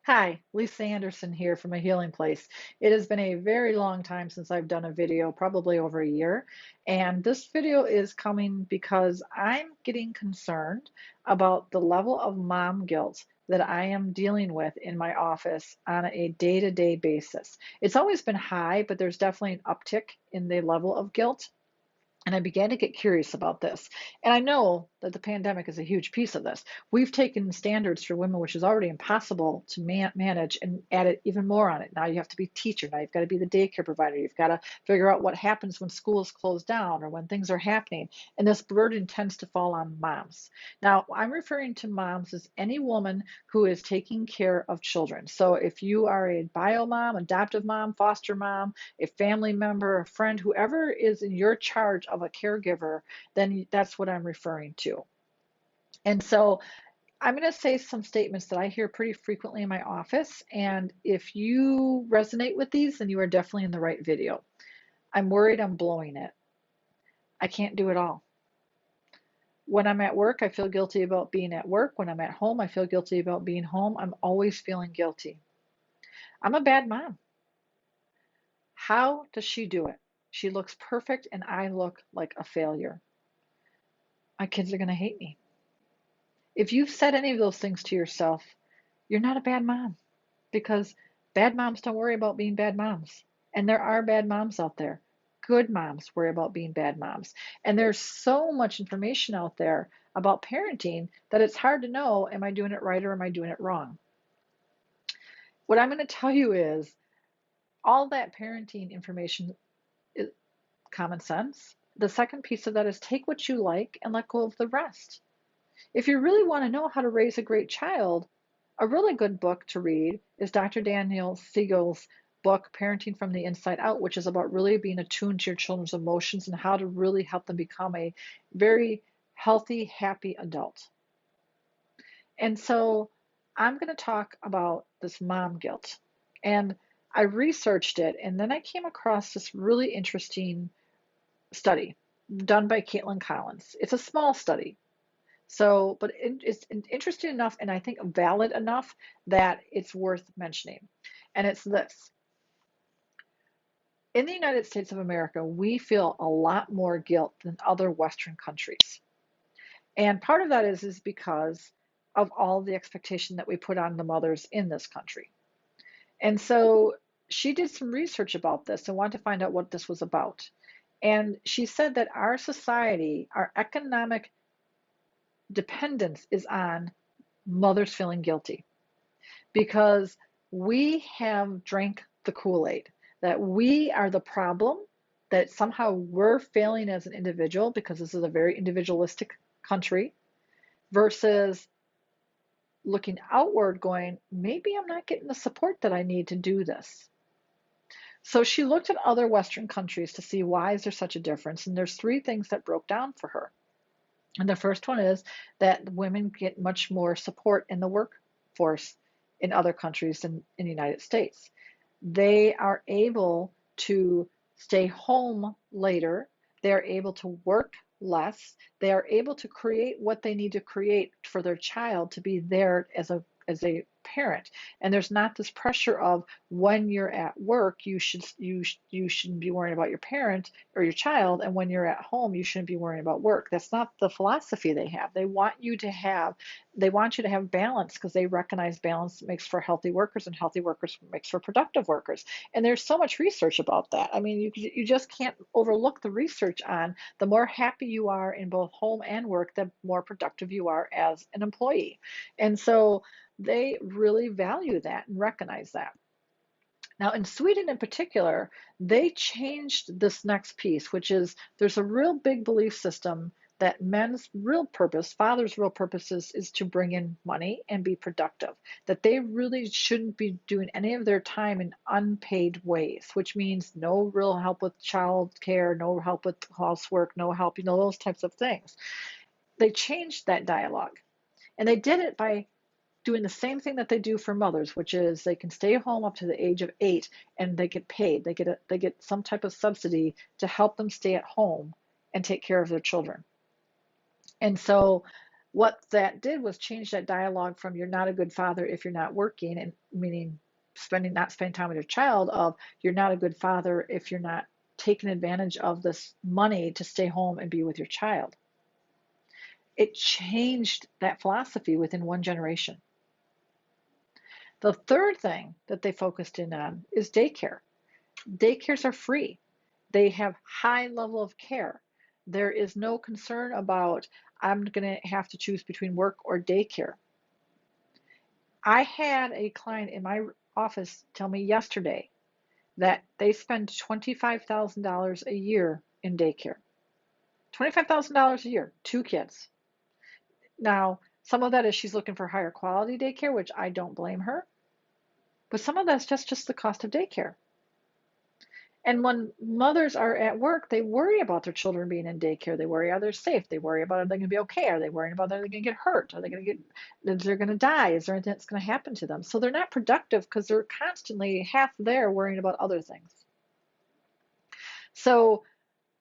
Hi, Lisa Anderson here from A Healing Place. It has been a very long time since I've done a video, probably over a year. And this video is coming because I'm getting concerned about the level of mom guilt that I am dealing with in my office on a day-to-day basis. It's always been high, but there's definitely an uptick in the level of guilt. And I began to get curious about this. And I know that the pandemic is a huge piece of this. We've taken standards for women, which is already impossible to manage, and added even more on it. Now you have to be a teacher. Now you've got to be the daycare provider. You've got to figure out what happens when schools close down or when things are happening. And this burden tends to fall on moms. Now, I'm referring to moms as any woman who is taking care of children. So if you are a bio mom, adoptive mom, foster mom, a family member, a friend, whoever is in your charge of a caregiver, then that's what I'm referring to. And so I'm going to say some statements that I hear pretty frequently in my office. And if you resonate with these, then you are definitely in the right video. I'm worried I'm blowing it. I can't do it all. When I'm at work, I feel guilty about being at work. When I'm at home, I feel guilty about being home. I'm always feeling guilty. I'm a bad mom. How does she do it? She looks perfect and I look like a failure. My kids are going to hate me. If you've said any of those things to yourself, you're not a bad mom, because bad moms don't worry about being bad moms. And there are bad moms out there. Good moms worry about being bad moms. And there's so much information out there about parenting that it's hard to know, am I doing it right or am I doing it wrong? What I'm going to tell you is all that parenting information is common sense. The second piece of that is take what you like and let go of the rest. If you really want to know how to raise a great child, a really good book to read is Dr. Daniel Siegel's book, Parenting from the Inside Out, which is about really being attuned to your children's emotions and how to really help them become a very healthy, happy adult. And so I'm going to talk about this mom guilt. And I researched it, and then I came across this really interesting study done by Caitlin Collins. It's a small study, so, but it's interesting enough and I think valid enough that it's worth mentioning. And it's this. In the United States of America, we feel a lot more guilt than other Western countries. And part of that is because of all the expectation that we put on the mothers in this country. And so she did some research about this and wanted to find out what this was about. And she said that our society, our economic dependence is on mothers feeling guilty, because we have drank the Kool-Aid, that we are the problem, that somehow we're failing as an individual because this is a very individualistic country, versus looking outward going, maybe I'm not getting the support that I need to do this. So she looked at other Western countries to see why is there such a difference, and there's three things that broke down for her. And the first one is that women get much more support in the workforce in other countries than in the United States. They are able to stay home later. They are able to work less. They are able to create what they need to create for their child to be there as a parent. And there's not this pressure of when you're at work, you shouldn't be worrying about your parent or your child, and when you're at home, you shouldn't be worrying about work. That's not the philosophy they have. They want you to have balance because they recognize balance makes for healthy workers, and healthy workers makes for productive workers. And there's so much research about that. I mean, you just can't overlook the research on the more happy you are in both home and work, the more productive you are as an employee. And so they really value that and recognize that. Now, in Sweden in particular, they changed this next piece, which is there's a real big belief system that men's real purpose, father's real purpose is to bring in money and be productive, that they really shouldn't be doing any of their time in unpaid ways, which means no real help with child care, no help with housework, no help, those types of things. They changed that dialogue. And they did it by doing the same thing that they do for mothers, which is they can stay home up to the age of 8 and they get paid. They get some type of subsidy to help them stay at home and take care of their children. And so What that did was change that dialogue from you're not a good father if you're not working, and meaning not spending time with your child, of you're not a good father if you're not taking advantage of this money to stay home and be with your child. It changed that philosophy within one generation. The third thing that they focused in on is daycare. Daycares are free. They have high level of care. There is no concern about I'm going to have to choose between work or daycare. I had a client in my office tell me yesterday that they spend $25,000 a year in daycare. $25,000 a year, 2 kids. Now, some of that is she's looking for higher quality daycare, which I don't blame her. But some of that's just the cost of daycare. And when mothers are at work, they worry about their children being in daycare. They worry, are they safe? They worry about, are they going to be okay? Are they worrying about, are they going to get hurt? Are they going to is they going to die? Is there anything that's going to happen to them? So they're not productive because they're constantly half there worrying about other things. So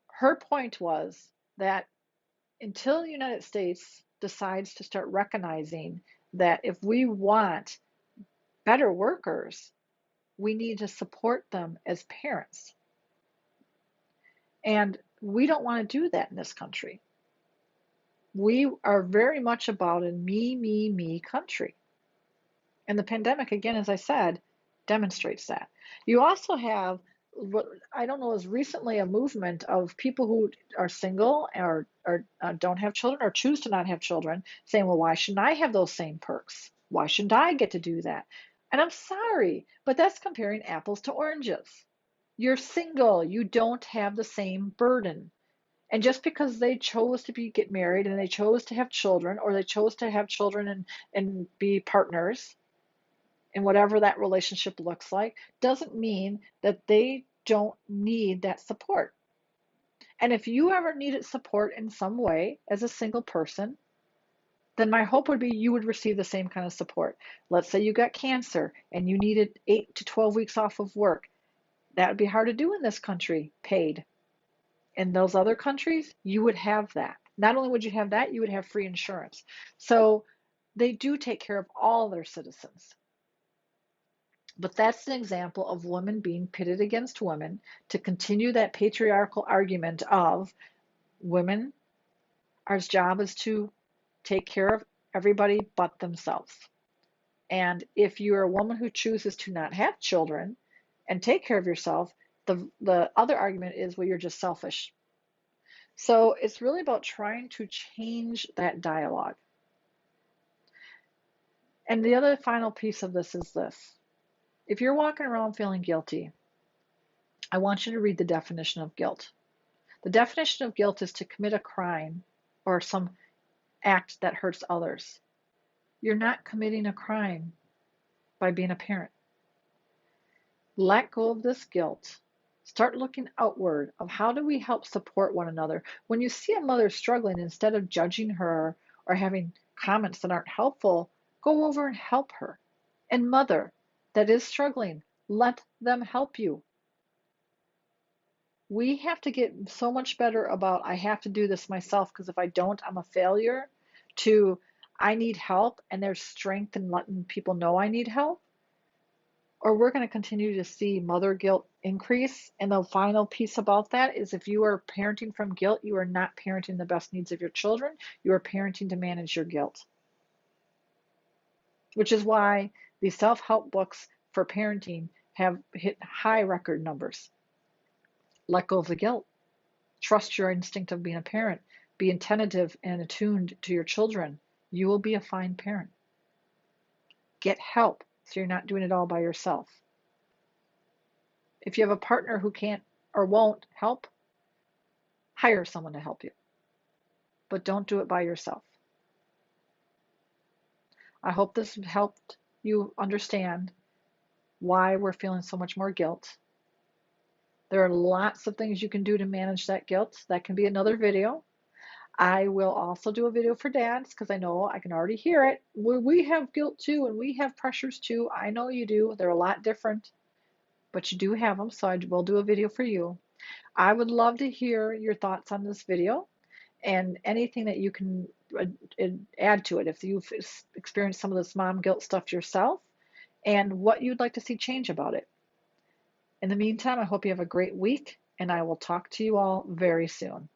her point was that until the United States decides to start recognizing that if we want better workers, we need to support them as parents. And we don't want to do that in this country. We are very much about a me country. And the pandemic, again, as I said, demonstrates that. You also have what I don't know is recently a movement of people who are single or don't have children or choose to not have children saying, well, why shouldn't I have those same perks? Why shouldn't I get to do that? And I'm sorry, but that's comparing apples to oranges. You're single, you don't have the same burden. And just because they chose to get married and they chose to have children, or they chose to have children and be partners in whatever that relationship looks like, doesn't mean that they don't need that support. And if you ever needed support in some way as a single person, then my hope would be you would receive the same kind of support. Let's say you got cancer and you needed 8 to 12 weeks off of work. That would be hard to do in this country, paid. In those other countries, you would have that. Not only would you have that, you would have free insurance. So they do take care of all their citizens. But that's an example of women being pitted against women to continue that patriarchal argument of women, our job is to take care of everybody but themselves. And if you're a woman who chooses to not have children and take care of yourself, the other argument is, well, you're just selfish. So it's really about trying to change that dialogue. And the other final piece of this is this. If you're walking around feeling guilty, I want you to read the definition of guilt. The definition of guilt is to commit a crime or some act that hurts others. You're not committing a crime by being a parent. Let go of this guilt. Start looking outward of how do we help support one another. When you see a mother struggling, instead of judging her or having comments that aren't helpful, go over and help her. And mother that is struggling, let them help you. We have to get so much better about I have to do this myself because if I don't, I'm a failure, to I need help, and there's strength in letting people know I need help. Or we're going to continue to see mother guilt increase. And the final piece about that is if you are parenting from guilt, you are not parenting the best needs of your children. You are parenting to manage your guilt. Which is why the self-help books for parenting have hit high record numbers. Let go of the guilt. Trust your instinct of being a parent. Be attentive and attuned to your children. You will be a fine parent. Get help so you're not doing it all by yourself. If you have a partner who can't or won't help, hire someone to help you. But don't do it by yourself. I hope this helped you understand why we're feeling so much more guilt. There are lots of things you can do to manage that guilt. That can be another video. I will also do a video for dads because I know I can already hear it. We have guilt too, and we have pressures too. I know you do. They're a lot different, but you do have them, so I will do a video for you. I would love to hear your thoughts on this video and anything that you can add to it if you've experienced some of this mom guilt stuff yourself and what you'd like to see change about it. In the meantime, I hope you have a great week, and I will talk to you all very soon.